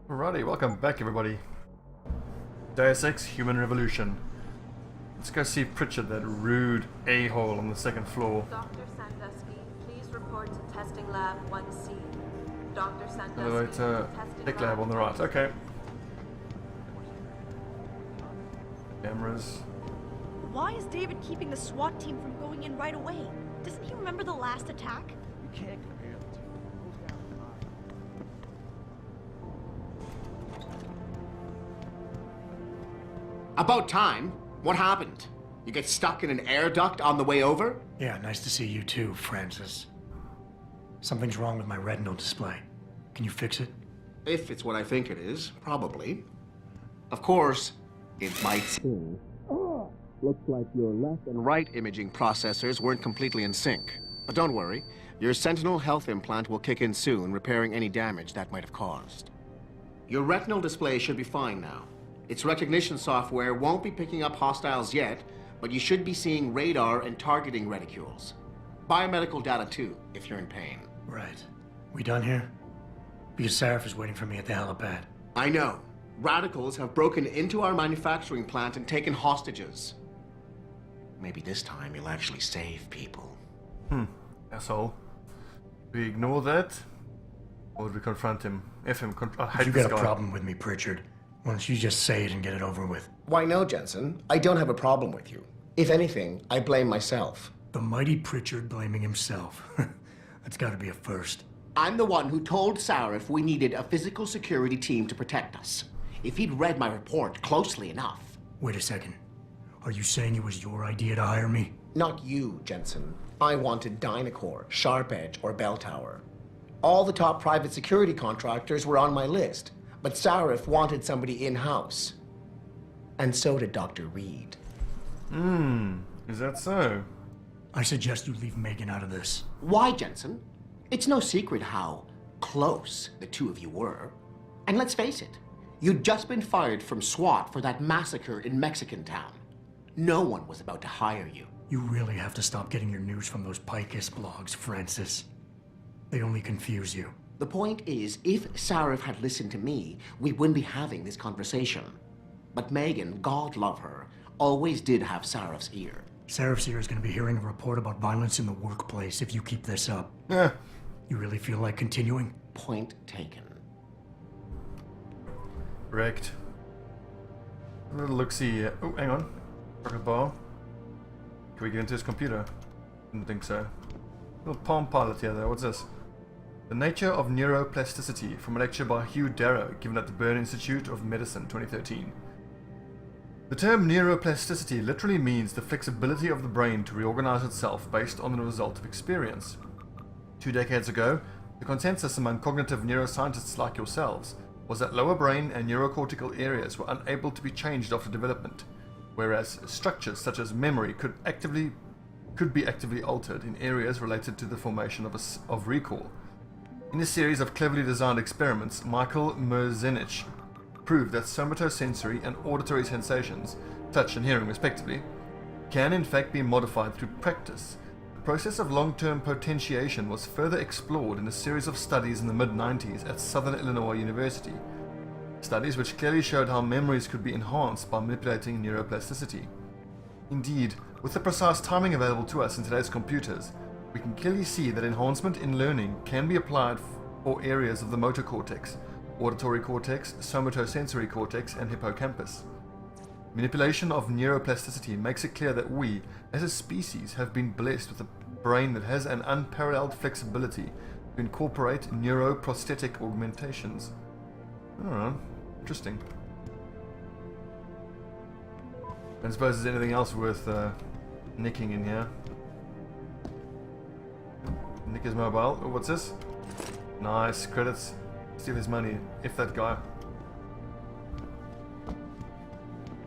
Alrighty, welcome back everybody. Deus Ex Human Revolution. Let's go see Pritchard, that rude a-hole on the second floor. Dr. Sandusky, please report to testing lab 1C. Dr. Sandusky, Elevator, tech lab on the right, okay. Cameras. Why is David keeping the SWAT team from going in right away? Doesn't he remember the last attack? You can't compare the two. About time. What happened? You get stuck in an air duct on the way over? Yeah, nice to see you too, Francis. Something's wrong with my retinal display. Can you fix it? If it's what I think it is, probably. Of course, it might seem. Looks like your left and right imaging processors weren't completely in sync. But don't worry, your Sentinel health implant will kick in soon, repairing any damage that might have caused. Your retinal display should be fine now. Its recognition software won't be picking up hostiles yet, but you should be seeing radar and targeting reticules. Biomedical data too, if you're in pain. Right. We done here? Because Sarif is waiting for me at the helipad. I know. Radicals have broken into our manufacturing plant and taken hostages. Maybe this time you'll actually save people. Asshole. We ignore that? Or would we confront him? If him, I hate You this got a guy. problem with me, Pritchard. Why don't you just say it and get it over with? Why no, Jensen? I don't have a problem with you. If anything, I blame myself. The mighty Pritchard blaming himself. That's gotta be a first. I'm the one who told Sarif we needed a physical security team to protect us. If he'd read my report closely enough. Wait a second. Are you saying it was your idea to hire me? Not you, Jensen. I wanted Dynacore, Sharp Edge, or Bell Tower. All the top private security contractors were on my list, but Sarif wanted somebody in-house. And so did Dr. Reed. Is that so? I suggest you leave Megan out of this. Why, Jensen? It's no secret how close the two of you were. And let's face it, you'd just been fired from SWAT for that massacre in Mexican town. No one was about to hire you. You really have to stop getting your news from those Picus blogs, Francis. They only confuse you. The point is, if Sarif had listened to me, we wouldn't be having this conversation. But Megan, God love her, always did have Sarif's ear. Sarif's ear is gonna be hearing a report about violence in the workplace if you keep this up. Yeah. You really feel like continuing? Point taken. Wrecked. A little look-see. Oh, hang on. Rocket bar. Can we get into his computer? Didn't think so. Little Palm Pilot here though. What's this? The Nature of Neuroplasticity, from a lecture by Hugh Darrow given at the Bern Institute of Medicine 2013. The term neuroplasticity literally means the flexibility of the brain to reorganize itself based on the result of experience. 2 decades ago, the consensus among cognitive neuroscientists like yourselves was that lower brain and neurocortical areas were unable to be changed after development, whereas structures such as memory could be actively altered in areas related to the formation of recall. In a series of cleverly designed experiments, Michael Merzenich proved that somatosensory and auditory sensations, touch and hearing respectively, can in fact be modified through practice. The process of long-term potentiation was further explored in a series of studies in the mid-90s at Southern Illinois University. Studies which clearly showed how memories could be enhanced by manipulating neuroplasticity. Indeed, with the precise timing available to us in today's computers, we can clearly see that enhancement in learning can be applied for areas of the motor cortex, auditory cortex, somatosensory cortex, and hippocampus. Manipulation of neuroplasticity makes it clear that we, as a species, have been blessed with a brain that has an unparalleled flexibility to incorporate neuroprosthetic augmentations. Oh, interesting. I don't suppose there's anything else worth nicking in here. Nick his mobile. Oh, what's this? Nice, credits. Steal his money, if that guy.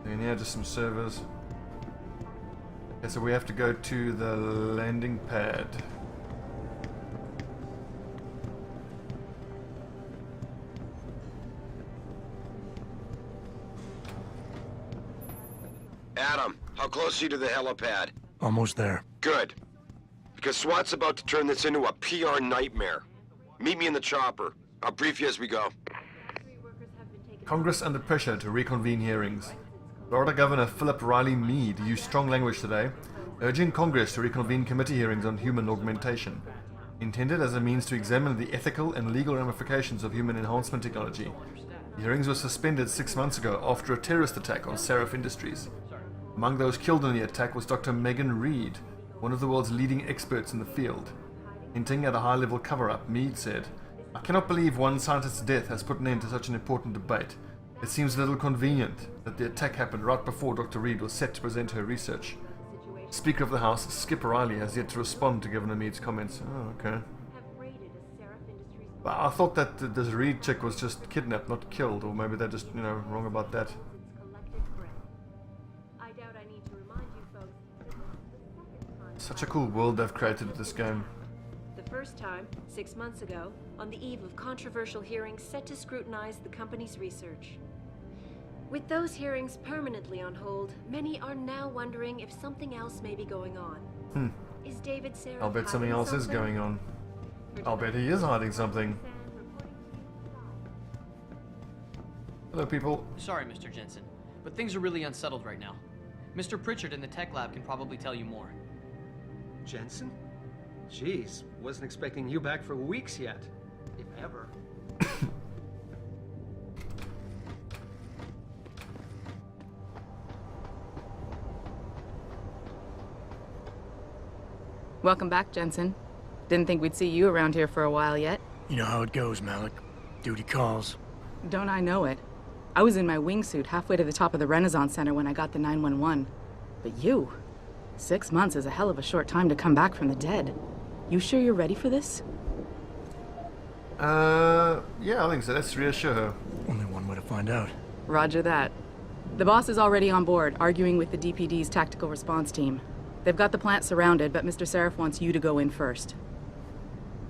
And yeah, just some servers. Okay, so we have to go to the landing pad. Adam, how close are you to the helipad? Almost there. Good. Because SWAT's about to turn this into a PR nightmare. Meet me in the chopper. I'll brief you as we go. Congress under pressure to reconvene hearings. Florida Governor Philip Riley Meade used strong language today, urging Congress to reconvene committee hearings on human augmentation, intended as a means to examine the ethical and legal ramifications of human enhancement technology. The hearings were suspended 6 months ago after a terrorist attack on Sarif Industries. Among those killed in the attack was Dr. Megan Reed, one of the world's leading experts in the field. Hinting at a high-level cover-up, Meade said, "I cannot believe one scientist's death has put an end to such an important debate. It seems a little convenient that the attack happened right before Dr. Reed was set to present her research." Speaker of the House, Skip Riley, has yet to respond to Governor Meade's comments. Oh, okay. But I thought that this Reed chick was just kidnapped, not killed, or maybe they're just, wrong about that. Such a cool world they've created with this game. The first time, 6 months ago, on the eve of controversial hearings set to scrutinize the company's research. With those hearings permanently on hold, many are now wondering if something else may be going on. Is David Sarah I'll bet something else is going on. I'll bet he is hiding something. Hello, people. Sorry, Mr. Jensen, but things are really unsettled right now. Mr. Pritchard in the tech lab can probably tell you more. Jensen? Jeez, wasn't expecting you back for weeks yet. If ever. Welcome back, Jensen. Didn't think we'd see you around here for a while yet. You know how it goes, Malik. Duty calls. Don't I know it? I was in my wingsuit halfway to the top of the Renaissance Center when I got the 911. But you? 6 months is a hell of a short time to come back from the dead. You sure you're ready for this? Yeah, I think so. Let's reassure her. Only one way to find out. Roger that. The boss is already on board, arguing with the DPD's tactical response team. They've got the plant surrounded, but Mr. Sarif wants you to go in first.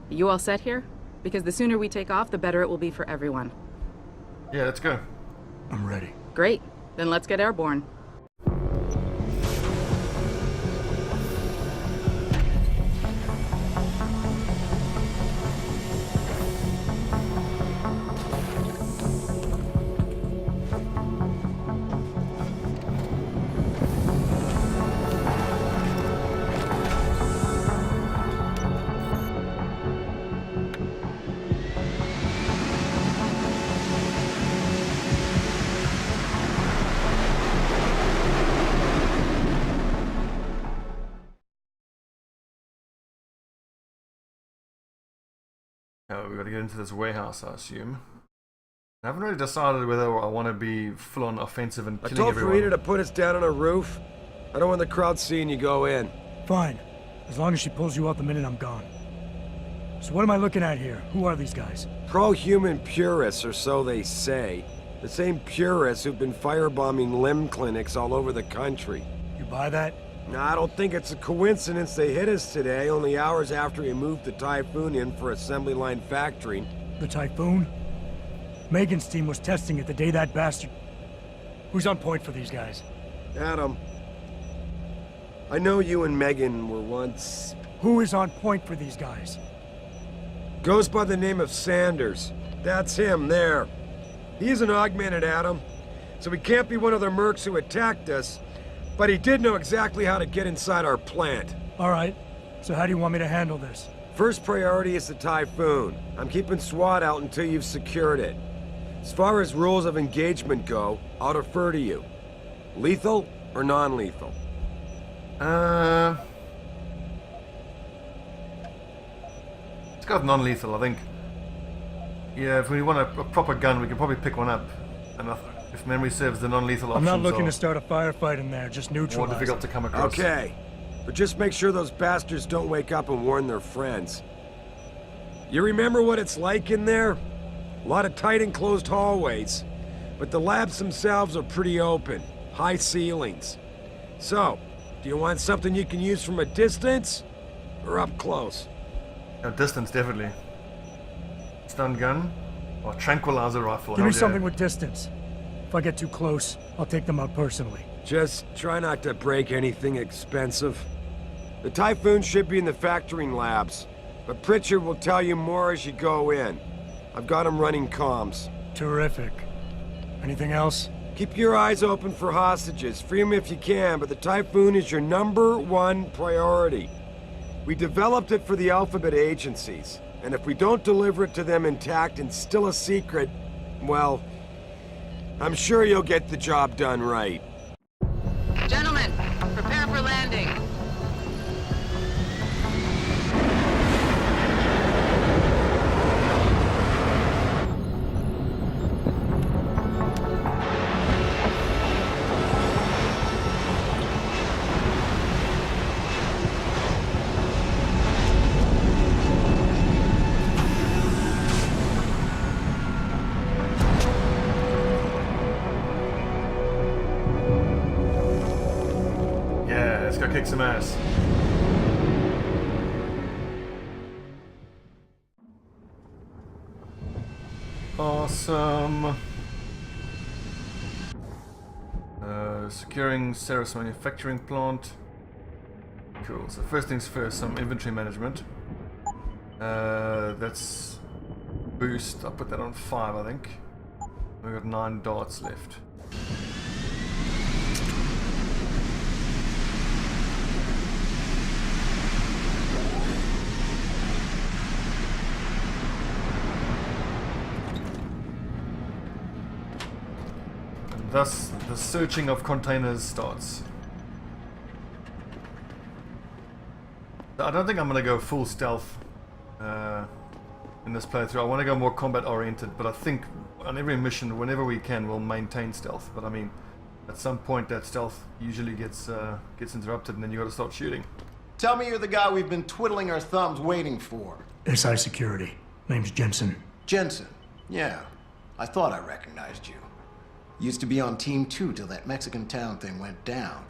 You all set here? Because the sooner we take off, the better it will be for everyone. Yeah, let's go. I'm ready. Great. Then let's get airborne. Oh, we gotta get into this warehouse, I assume. I haven't really decided whether I want to be full-on offensive and killing everyone. I told Farida to put us down on a roof. I don't want the crowd seeing you go in. Fine. As long as she pulls you out the minute I'm gone. So what am I looking at here? Who are these guys? Pro-human purists, or so they say. The same purists who've been firebombing limb clinics all over the country. You buy that? No, I don't think it's a coincidence they hit us today, only hours after we moved the Typhoon in for assembly line factory. The Typhoon? Megan's team was testing it the day that bastard... Who's on point for these guys? Adam. I know you and Megan were once... Who is on point for these guys? Goes by the name of Sanders. That's him, there. He's an augmented, Adam. So he can't be one of the mercs who attacked us, but he did know exactly how to get inside our plant. All right. So how do you want me to handle this? First priority is the Typhoon. I'm keeping SWAT out until you've secured it. As far as rules of engagement go, I'll defer to you. Lethal or non-lethal? Let's go with non-lethal, I think. Yeah, if we want a proper gun, we can probably pick one up. And if memory serves, the non-lethal options I'm not looking are to start a firefight in there, just neutralize. more difficult to come across. Okay. But just make sure those bastards don't wake up and warn their friends. You remember what it's like in there? A lot of tight enclosed hallways. But the labs themselves are pretty open. High ceilings. So, do you want something you can use from a distance? Or up close? A distance, definitely. Stun gun or tranquilizer rifle. Give me something with distance. If I get too close, I'll take them out personally. Just try not to break anything expensive. The Typhoon should be in the factoring labs, but Pritchard will tell you more as you go in. I've got him running comms. Terrific. Anything else? Keep your eyes open for hostages. Free them if you can, but the Typhoon is your #1 priority. We developed it for the Alphabet agencies, and if we don't deliver it to them intact and still a secret, well, I'm sure you'll get the job done right. Gentlemen, prepare for landing. Kick some ass. Awesome. Securing Sarah's manufacturing plant. Cool. So first things first, some inventory management. That's boost. I'll put that on 5, I think. We've got 9 darts left. Thus, the searching of containers starts. I don't think I'm going to go full stealth in this playthrough. I want to go more combat oriented, but I think on every mission, whenever we can, we'll maintain stealth. But I mean, at some point that stealth usually gets interrupted and then you got to start shooting. Tell me you're the guy we've been twiddling our thumbs waiting for. SI Security. Name's Jensen. Jensen. Yeah. I thought I recognized you. Used to be on Team 2 till that Mexican town thing went down.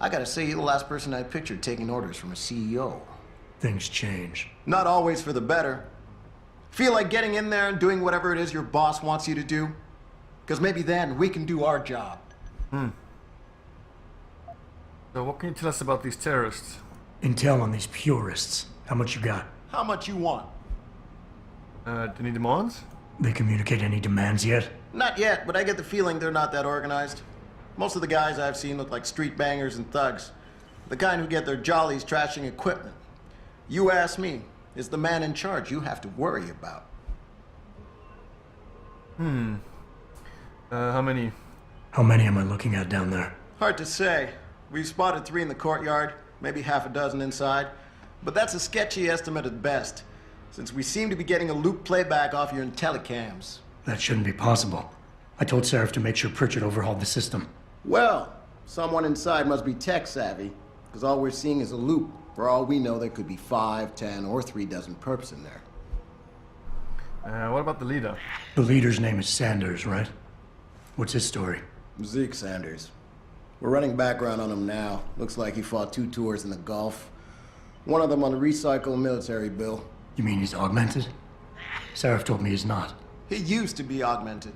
I gotta say, you're the last person I pictured taking orders from a CEO. Things change. Not always for the better. Feel like getting in there and doing whatever it is your boss wants you to do? Because maybe then we can do our job. So what can you tell us about these terrorists? Intel on these purists. How much you got? How much you want? Any demands? They communicate any demands yet? Not yet, but I get the feeling they're not that organized. Most of the guys I've seen look like street bangers and thugs. The kind who get their jollies trashing equipment. You ask me, is the man in charge you have to worry about. How many? How many am I looking at down there? Hard to say. We've spotted 3 in the courtyard, maybe half a dozen inside. But that's a sketchy estimate at best, since we seem to be getting a loop playback off your telecams. That shouldn't be possible. I told Seraph to make sure Pritchard overhauled the system. Well, someone inside must be tech savvy, because all we're seeing is a loop. For all we know, there could be 5, 10, or 3 dozen perps in there. What about the leader? The leader's name is Sanders, right? What's his story? Zeke Sanders. We're running background on him now. Looks like he fought 2 tours in the Gulf. One of them on a recycled military bill. You mean he's augmented? Seraph told me he's not. He used to be augmented.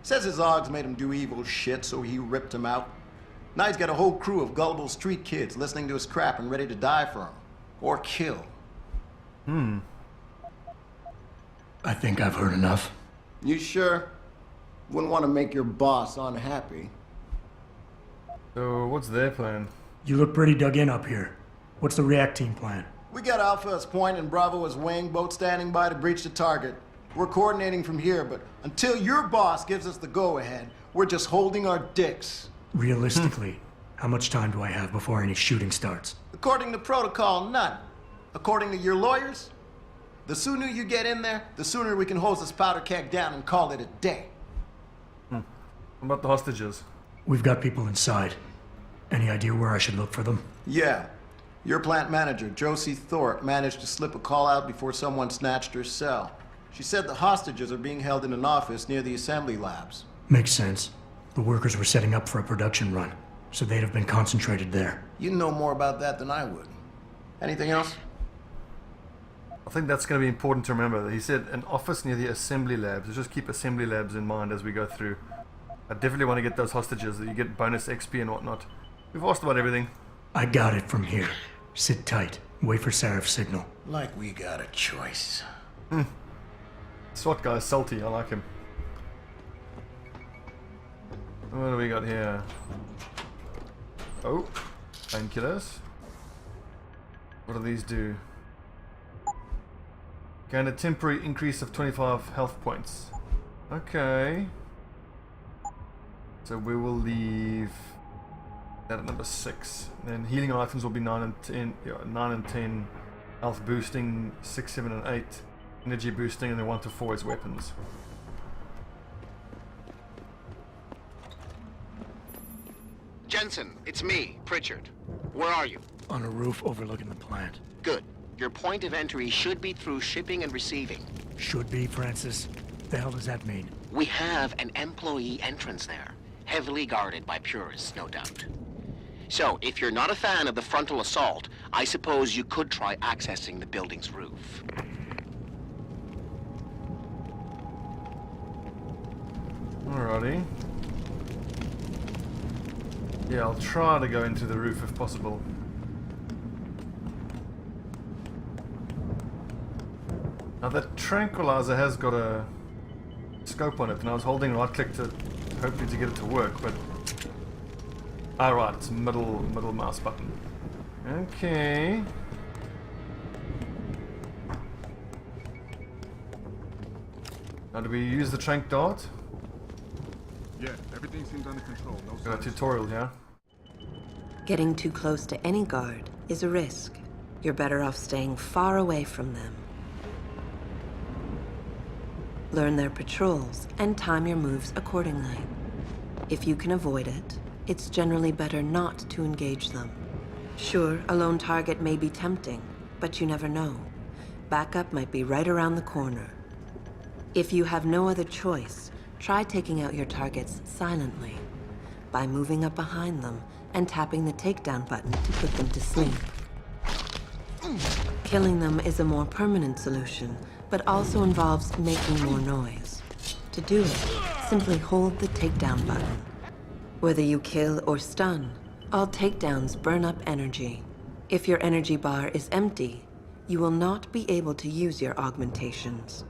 Says his augs made him do evil shit, so he ripped him out. Now he's got a whole crew of gullible street kids listening to his crap and ready to die for him. Or kill. I think I've heard enough. You sure? Wouldn't want to make your boss unhappy. So what's their plan? You look pretty dug in up here. What's the react team plan? We got Alpha as point and Bravo as wing, both standing by to breach the target. We're coordinating from here, but until your boss gives us the go-ahead, we're just holding our dicks. Realistically, how much time do I have before any shooting starts? According to protocol, none. According to your lawyers, the sooner you get in there, the sooner we can hose this powder keg down and call it a day. What about the hostages? We've got people inside. Any idea where I should look for them? Yeah. Your plant manager, Josie Thorpe, managed to slip a call out before someone snatched her cell. She said the hostages are being held in an office near the assembly labs. Makes sense. The workers were setting up for a production run, so they'd have been concentrated there. You know more about that than I would. Anything else? I think that's going to be important to remember. He said an office near the assembly labs. Let's just keep assembly labs in mind as we go through. I definitely want to get those hostages, that you get bonus XP and whatnot. We've asked about everything. I got it from here. Sit tight. Wait for Seraph's signal. Like we got a choice. SWAT guy's salty. I like him. What do we got here? Oh, painkillers. What do these do? Gain a temporary increase of 25 health points. Okay. So we will leave that at number 6. Then healing items will be 9 and 10. Yeah, 9 and 10. Health boosting 6, 7, and 8. Energy boosting, and then 1 to 4 is weapons. Jensen, it's me, Pritchard. Where are you? On a roof overlooking the plant. Good. Your point of entry should be through shipping and receiving. Should be, Francis. The hell does that mean? We have an employee entrance there, heavily guarded by purists, no doubt. So, if you're not a fan of the frontal assault, I suppose you could try accessing the building's roof. Alrighty. Yeah, I'll try to go into the roof if possible. Now that tranquilizer has got a scope on it, and I was holding right click to hopefully to get it to work, but alright, it's middle mouse button. Okay. Now do we use the trank dart? Yeah, everything seems under control. No Got a signs. tutorial here. Getting too close to any guard is a risk. You're better off staying far away from them. Learn their patrols and time your moves accordingly. If you can avoid it, it's generally better not to engage them. Sure, a lone target may be tempting, but you never know. Backup might be right around the corner. If you have no other choice, try taking out your targets silently by moving up behind them and tapping the takedown button to put them to sleep. Killing them is a more permanent solution, but also involves making more noise. To do it, simply hold the takedown button. Whether you kill or stun, all takedowns burn up energy. If your energy bar is empty, you will not be able to use your augmentations.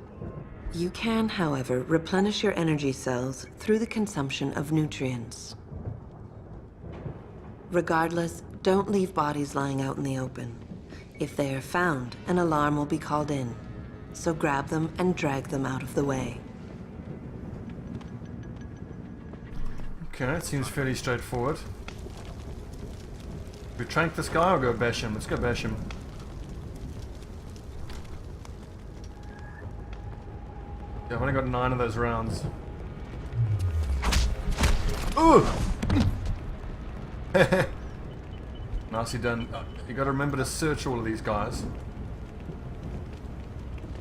You can, however, replenish your energy cells through the consumption of nutrients. Regardless, don't leave bodies lying out in the open. If they are found, an alarm will be called in, so grab them and drag them out of the way. Okay, it seems fairly straightforward. We trank this guy or go bash him? Let's go bash him. Yeah, I've only got 9 of those rounds. Ooh! Nicely done. You gotta remember to search all of these guys.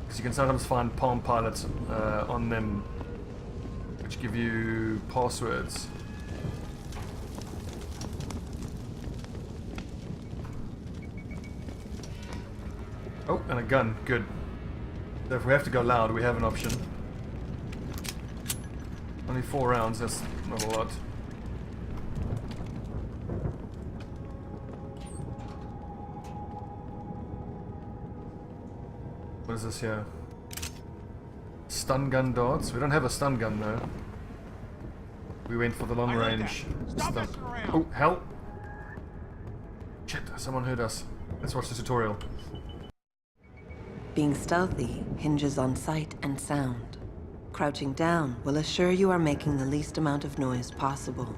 Because you can sometimes find Palm Pilots on them, which give you passwords. Oh, and a gun. Good. So if we have to go loud, we have an option. Only 4 rounds, that's not a lot. What is this here? Stun gun darts? We don't have a stun gun though. We went for the long range stun. Oh, hell! Shit, someone heard us. Let's watch the tutorial. Being stealthy hinges on sight and sound. Crouching down will assure you are making the least amount of noise possible.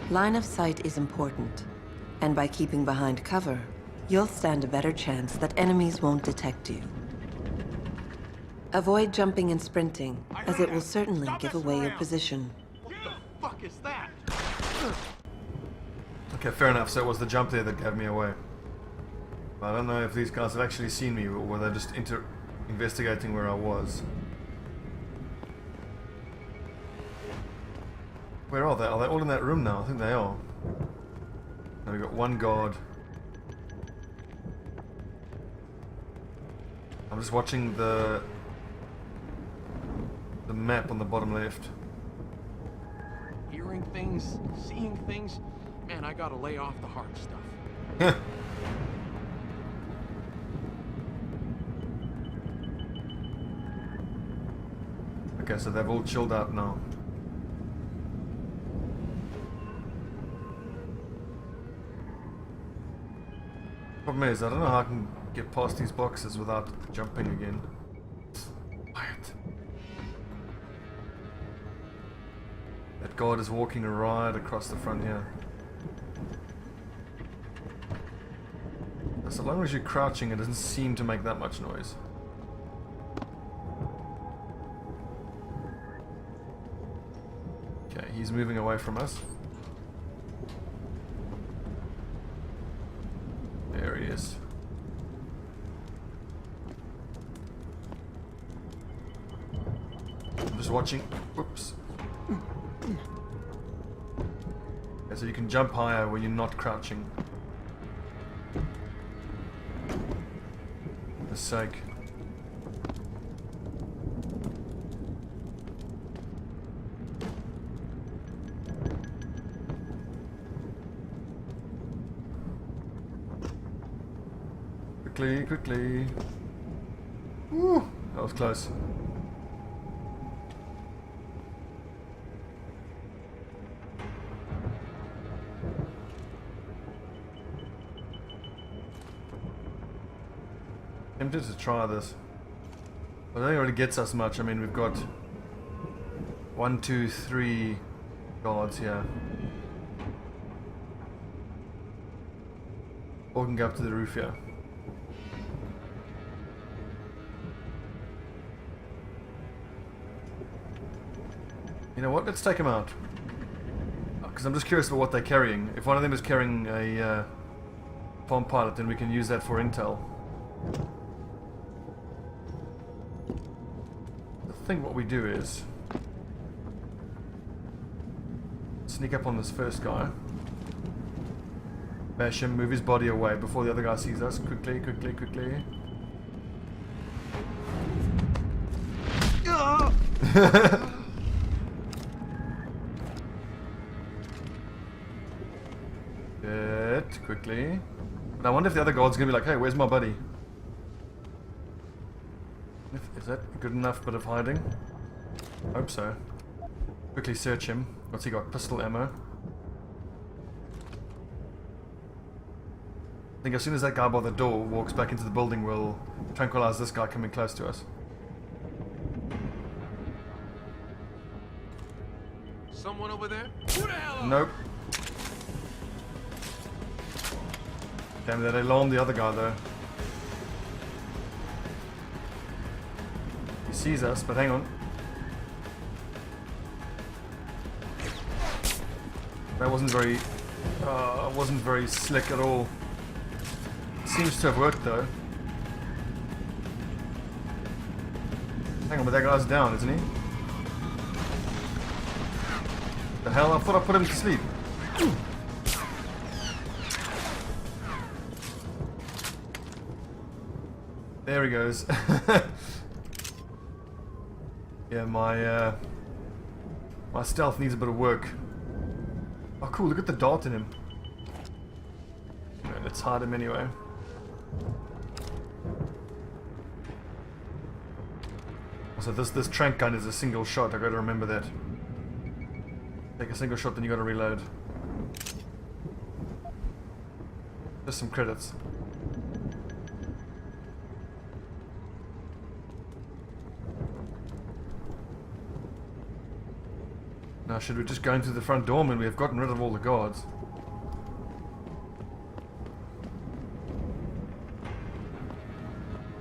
Line of sight is important, and by keeping behind cover, you'll stand a better chance that enemies won't detect you. Avoid jumping and sprinting, as it will certainly give away your position. What the fuck is that? Okay, fair enough. So it was the jump there that gave me away. I don't know if these guys have actually seen me or were they just investigating where I was. Where are they? Are they all in that room now? I think they are. Now we've got one guard. I'm just watching the map on the bottom left. Hearing things, seeing things. Man, I gotta lay off the hard stuff. Okay, so they've all chilled out now. Problem is, I don't know how I can get past these boxes without jumping again. Quiet. That guard is walking right across the front here. So long as you're crouching, it doesn't seem to make that much noise. Okay, he's moving away from us. There he is. I'm just watching. Whoops. Okay, so you can jump higher when you're not crouching. For sake. Quickly, quickly. Woo, that was close. Tempted to try this. But I don't think it really gets us much. I mean, we've got 1, 2, 3 guards here. Or we can go up to the roof here. You know what? Let's take them out. Because I'm just curious about what they're carrying. If one of them is carrying a Palm Pilot, then we can use that for intel. I think what we do is sneak up on this first guy, bash him, move his body away before the other guy sees us. Quickly, quickly, quickly. Good, quickly. But I wonder if the other guard's gonna be like, hey, where's my buddy? Is that a good enough bit of hiding? Hope so. Quickly search him. What's he got? Pistol ammo. I think as soon as that guy by the door walks back into the building, we'll tranquilize this guy coming close to us. Someone over there? Who the hell? Nope. Damn, that alarmed the other guy though. He sees us, but hang on. That wasn't very slick at all. Seems to have worked though. Hang on, but that guy's down, isn't he? The hell? I thought I put him to sleep. There he goes. Yeah, my stealth needs a bit of work. Oh cool, look at the dart in him. Okay, let's hide him anyway. So this trank gun is a single shot, I gotta remember that. Take a single shot, then you gotta reload. Just some credits. Now should we just go into the front door when we have gotten rid of all the guards?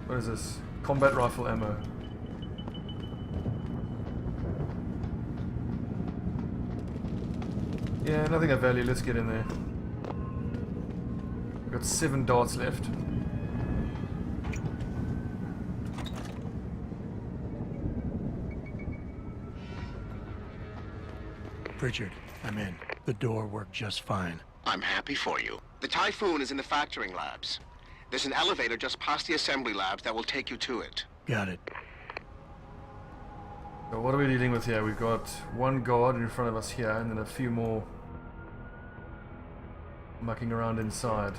What is this? Combat rifle ammo. Yeah, nothing of value. Let's get in there. We've got 7 darts left. Richard, I'm in. The door worked just fine. I'm happy for you. The Typhoon is in the factoring labs. There's an elevator just past the assembly labs that will take you to it. Got it. So what are we dealing with here? We've got 1 guard in front of us here, and then a few more mucking around inside.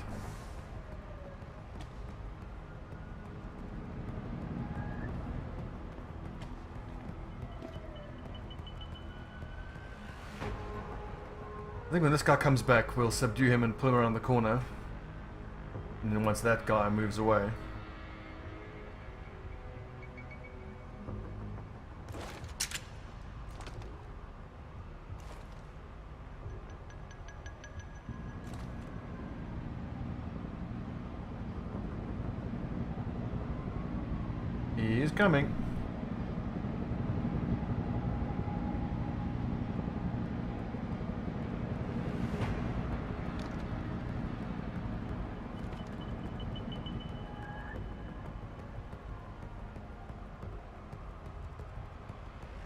I think when this guy comes back, we'll subdue him and pull him around the corner. And then once that guy moves away. He is coming.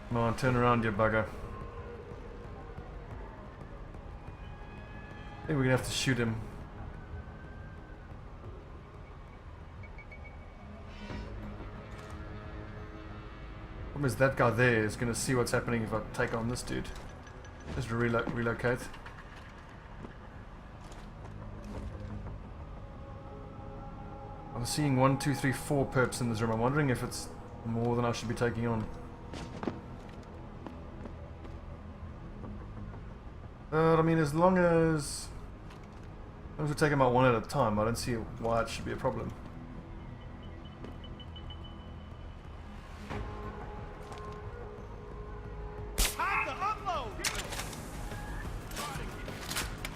Come on, turn around, you bugger. I think we're gonna have to shoot him. Problem is that guy there is gonna see what's happening if I take on this dude. Just relocate. I'm seeing 1, 2, 3, 4 perps in this room. I'm wondering if it's more than I should be taking on. But I mean, as long as we take them out one at a time, I don't see why it should be a problem.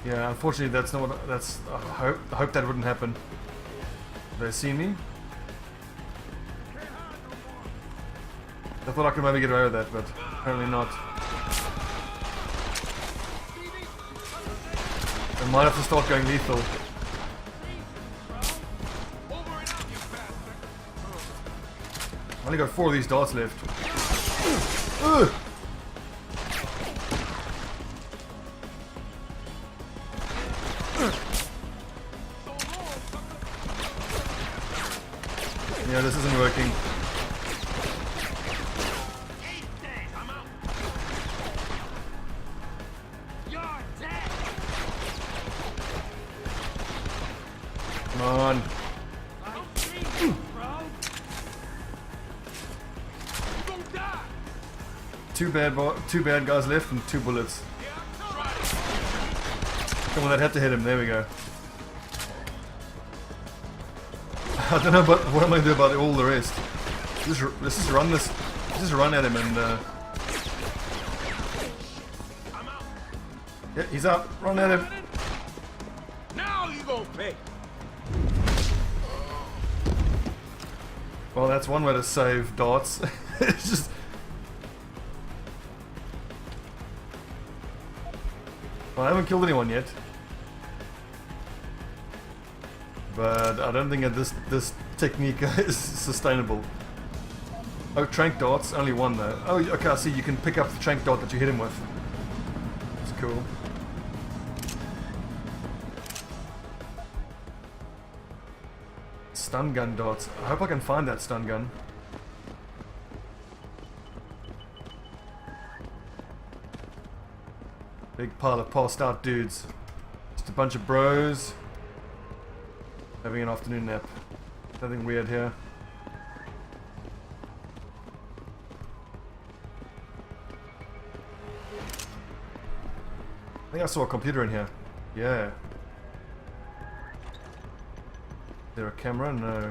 Yeah, unfortunately, that's not what. That's. I hope that wouldn't happen. They see me. I thought I could maybe get away with that, but apparently not. I might have to start going lethal. I only got 4 of these darts left. Ugh. Yeah, this isn't working. Come on. Two bad guys left and 2 bullets. Come on, that had to hit him. There we go. I don't know about what I'm gonna do about all the rest. Let's just run at him and yeah, he's up. Run at him. Now you gonna pay. Well, that's one way to save darts. It's just. Well, I haven't killed anyone yet. But I don't think that this technique is sustainable. Oh, trank darts, only 1 though. Oh, okay, I see, you can pick up the trank dart that you hit him with. That's cool. Stun gun darts. I hope I can find that stun gun. Big pile of passed out dudes. Just a bunch of bros having an afternoon nap. Nothing weird here. I think I saw a computer in here. Yeah. Is there a camera? No.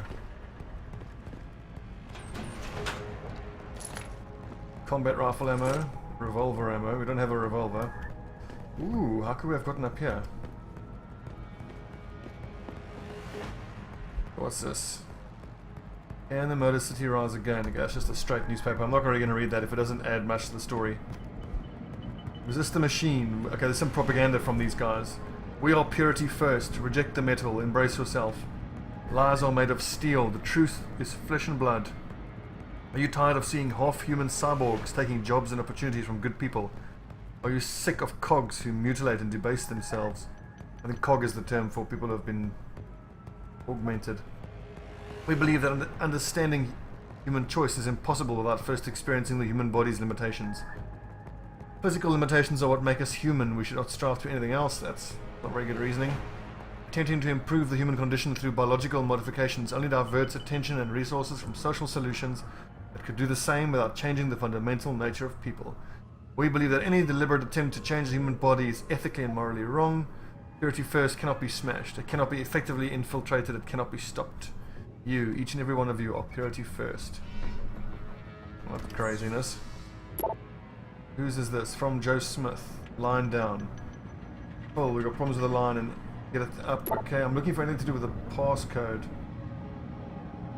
Combat rifle ammo. Revolver ammo. We don't have a revolver. Ooh, how could we have gotten up here? What's this? Can the Motor City rise again? Okay, that's just a straight newspaper. I'm not really going to read that if it doesn't add much to the story. Resist the machine. Okay, there's some propaganda from these guys. We are purity first. Reject the metal. Embrace yourself. Lies are made of steel. The truth is flesh and blood. Are you tired of seeing half-human cyborgs taking jobs and opportunities from good people? Are you sick of cogs who mutilate and debase themselves? I think cog is the term for people who have been augmented. We believe that understanding human choice is impossible without first experiencing the human body's limitations. Physical limitations are what make us human. We should not strive to anything else. That's not very good reasoning. Attempting to improve the human condition through biological modifications only diverts attention and resources from social solutions that could do the same without changing the fundamental nature of people. We believe that any deliberate attempt to change the human body is ethically and morally wrong. Security first cannot be smashed. It cannot be effectively infiltrated. It cannot be stopped. You, each and every one of you, are purity first. What craziness. Whose is this? From Joe Smith. Line down. Oh, we got problems with the line and get it up. Okay, I'm looking for anything to do with the passcode.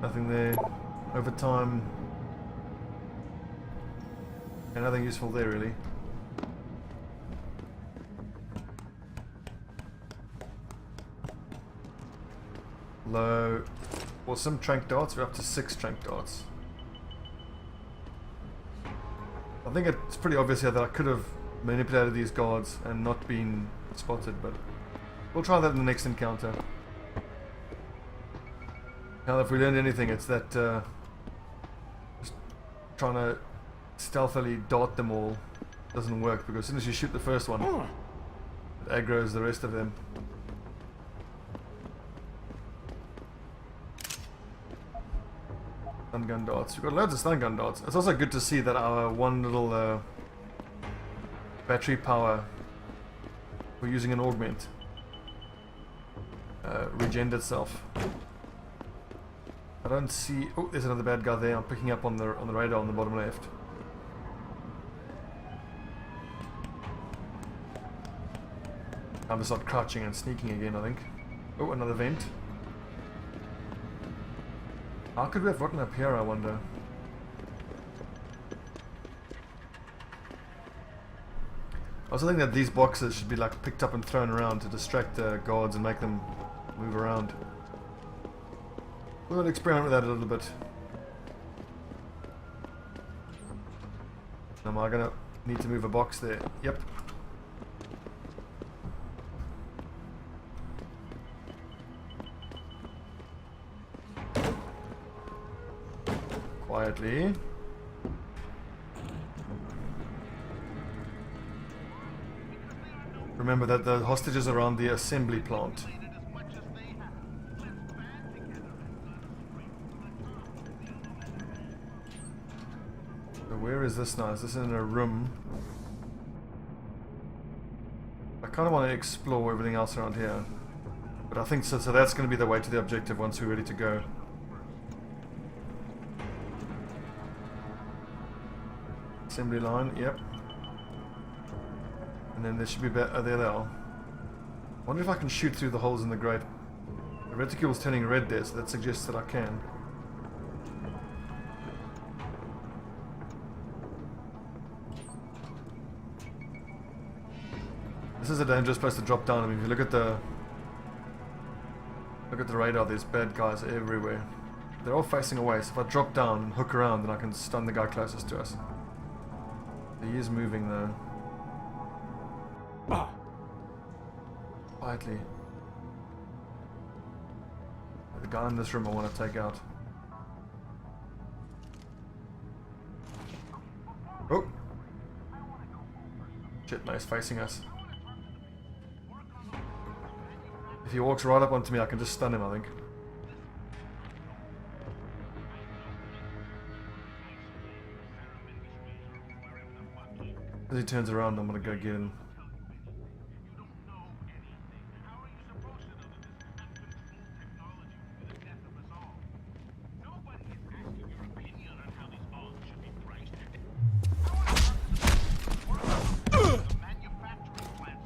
Nothing there. Overtime. And nothing useful there, really. Low. Well, some trank darts. We're up to 6 trank darts. I think it's pretty obvious here that I could have manipulated these guards and not been spotted, but we'll try that in the next encounter. Now, if we learned anything, it's that just trying to stealthily dart them all doesn't work, because as soon as you shoot the first one, it aggroes the rest of them. Stun gun darts. We've got loads of stun gun darts. It's also good to see that our one little battery power for using an augment regened itself. I don't see... Oh, there's another bad guy there. I'm picking up on the radar on the bottom left. I'm just not crouching and sneaking again, I think. Oh, another vent. How could we have gotten up here, I wonder? I also think that these boxes should be like picked up and thrown around to distract the guards and make them move around. We'll experiment with that a little bit. Am I gonna need to move a box there? Yep. Quietly. Remember that the hostages are around the assembly plant. So where is this now? Is this in a room? I kind of want to explore everything else around here. But I think so that's going to be the way to the objective once we're ready to go. Assembly line, yep. And then there should be there they are. Wonder if I can shoot through the holes in the grate. The reticule's turning red there, so that suggests that I can. This is a dangerous place to drop down. I mean, if you look at the radar, there's bad guys everywhere. They're all facing away, so if I drop down and hook around, then I can stun the guy closest to us. He is moving though. Ah. Quietly. The guy in this room I want to take out. Oh! Shit, no, he's facing us. If he walks right up onto me, I can just stun him, I think. As he turns around, I'm gonna go get him.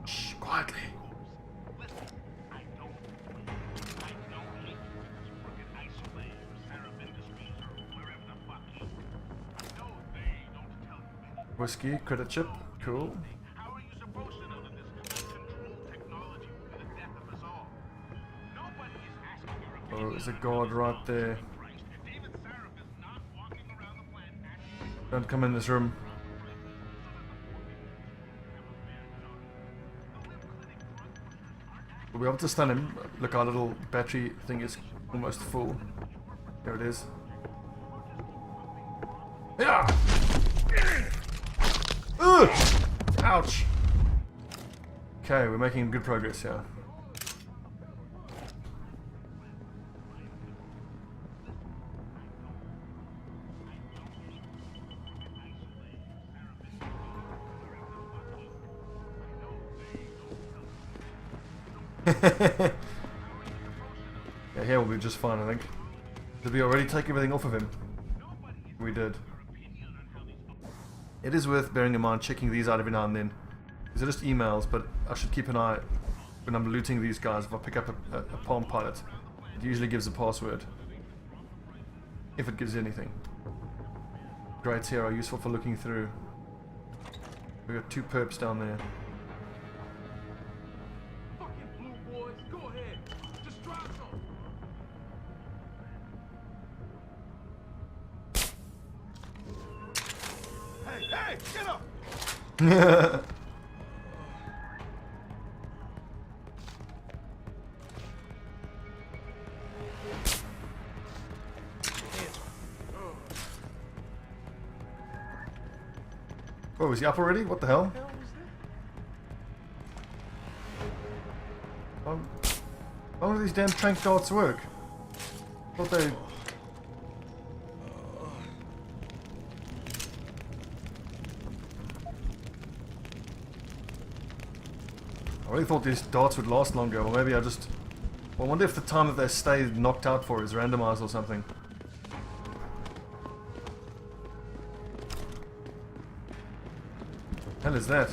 Shh, quietly. Whiskey, credit chip, cool. Oh, there's a guard right there. Don't come in this room. We'll be able to stun him. Look, our little battery thing is almost full. There it is. Yeah! Ugh! Ouch! Okay, we're making good progress here. Yeah, here will be just fine, I think. Did we already take everything off of him? We did. It is worth bearing in mind checking these out every now and then. These are just emails, but I should keep an eye when I'm looting these guys. If I pick up a Palm Pilot, it usually gives a password. If it gives anything. Grades here are useful for looking through. We got 2 perps down there. Fucking blue boys, go ahead. Just drop them. Hey, get up! Oh, is he up already? What the hell? How do these damn trank darts work? Thought they... I really thought these darts would last longer, or maybe I just... Well, I wonder if the time that they stay knocked out for is randomized or something. Hell is that?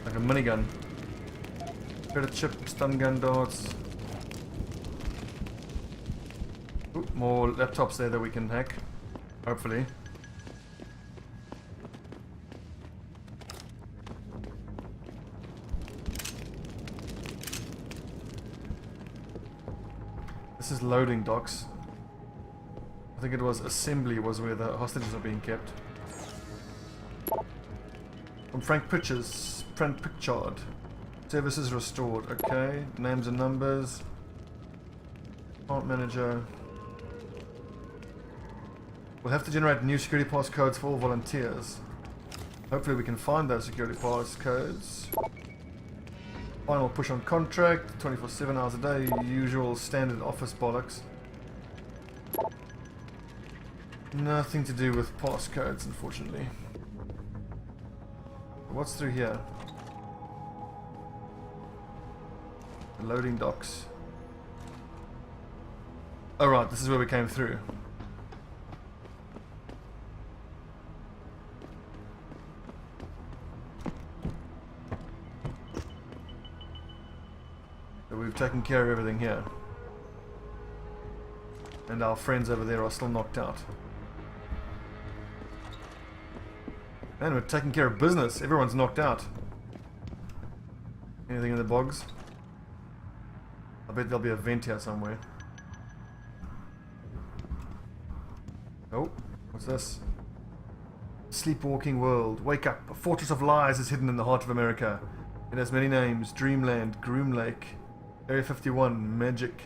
Like a minigun. Credit chip, stun gun darts. Ooh, more laptops there that we can hack. Hopefully. This is loading docks. I think it was assembly was where the hostages are being kept. From Frank Pritchard. Services restored. Okay. Names and numbers. Plant manager. We'll have to generate new security pass codes for all volunteers. Hopefully we can find those security pass codes. Final push on contract. 24/7 hours a day. Usual standard office bollocks. Nothing to do with pass codes, unfortunately. What's through here? Loading docks. Oh right, this is where we came through. So we've taken care of everything here. And our friends over there are still knocked out. Man, we're taking care of business. Everyone's knocked out. Anything in the bogs? I bet there'll be a vent here somewhere. Oh, what's this? Sleepwalking world. Wake up. A fortress of lies is hidden in the heart of America. It has many names. Dreamland, Groom Lake, Area 51, Magic.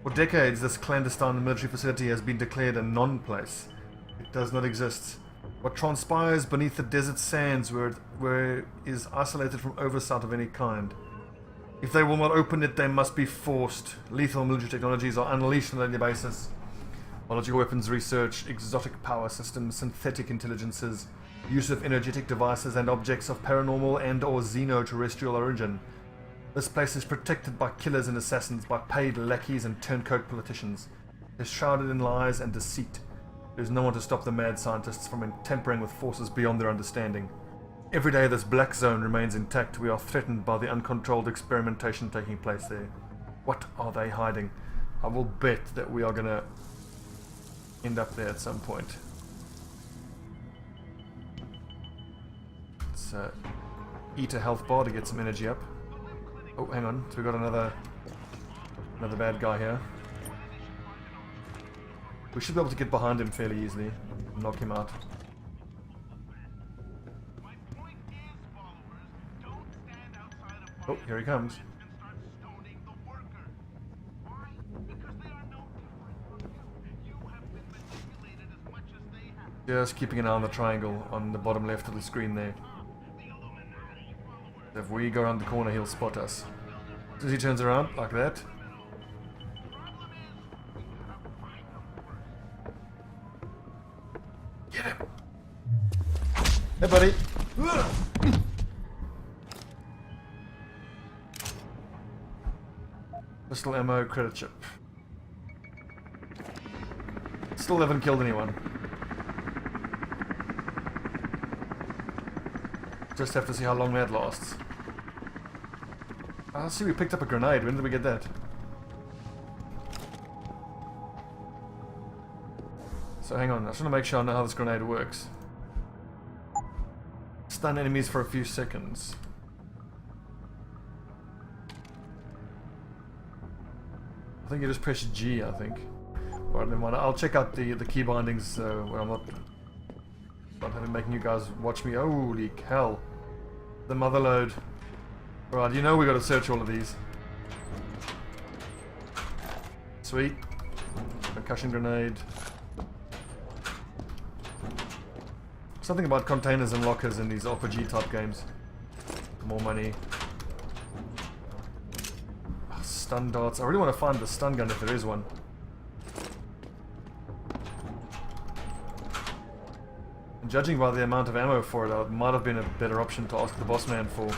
For decades, this clandestine military facility has been declared a non-place. It does not exist. What transpires beneath the desert sands where it is isolated from oversight of any kind. If they will not open it, they must be forced. Lethal military technologies are unleashed on a daily basis. Biological weapons research, exotic power systems, synthetic intelligences, use of energetic devices and objects of paranormal and or xenoterrestrial origin. This place is protected by killers and assassins, by paid lackeys and turncoat politicians. It is shrouded in lies and deceit. There is no one to stop the mad scientists from tampering with forces beyond their understanding. Every day this black zone remains intact. We are threatened by the uncontrolled experimentation taking place there. What are they hiding? I will bet that we are gonna end up there at some point. Let's eat a health bar to get some energy up. Oh, hang on. So we got another bad guy here. We should be able to get behind him fairly easily and knock him out. Oh, here he comes. Just keeping an eye on the triangle on the bottom left of the screen there. If we go around the corner, he'll spot us. As soon as he turns around, like that. Get him! Hey, buddy! Pistol ammo, credit chip. Still haven't killed anyone. Just have to see how long that lasts. I see we picked up a grenade. When did we get that? So hang on, I just want to make sure I know how this grenade works. Stun enemies for a few seconds. I think you just press G, I think. Alright, never mind. I'll check out the key bindings when I'm not having making you guys watch me. Holy hell. The motherload. Right, you know we got to search all of these. Sweet. Percussion grenade. Something about containers and lockers in these RPG type games. More money. Oh, stun darts. I really want to find the stun gun if there is one. And judging by the amount of ammo for it, it might have been a better option to ask the boss man for.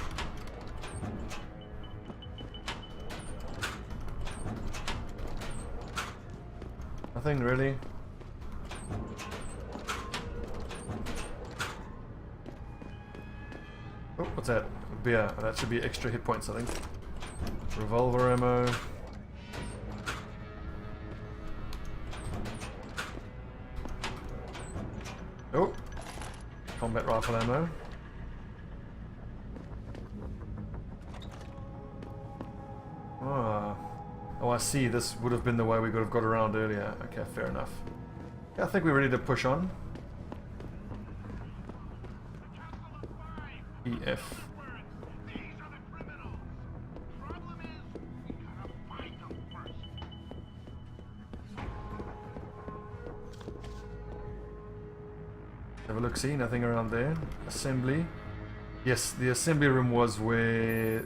Nothing really. Oh, what's that? Beer. Oh, that should be extra hit points, I think. Revolver ammo. Oh, combat rifle ammo. Oh, I see. This would have been the way we could have got around earlier. Okay, fair enough. Yeah, I think we're ready to push on. EF. Have a look, see, nothing around there. Assembly. Yes, the assembly room was where...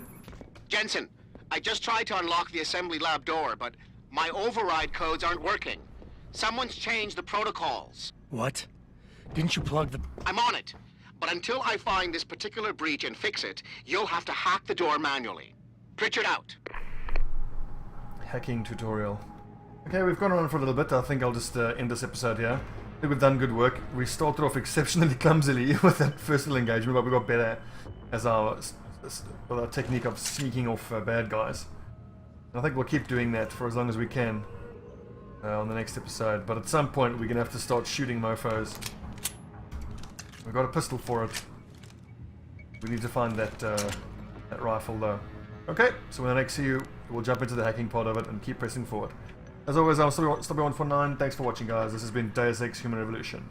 Jensen, I just tried to unlock the assembly lab door, but my override codes aren't working. Someone's changed the protocols. What? Didn't you plug the... I'm on it. But until I find this particular breach and fix it, you'll have to hack the door manually. Pritchard out. Hacking tutorial. Okay, we've gone on for a little bit. I think I'll just end this episode here. I think we've done good work. We started off exceptionally clumsily with that first little engagement, but we got better as with our technique of sneaking off bad guys. And I think we'll keep doing that for as long as we can on the next episode. But at some point, we're going to have to start shooting mofos. We've got a pistol for it. We need to find that rifle though. Okay, so when I next see you, we'll jump into the hacking part of it and keep pressing forward. As always, I'm Stubby149. Thanks for watching, guys. This has been Deus Ex Human Revolution.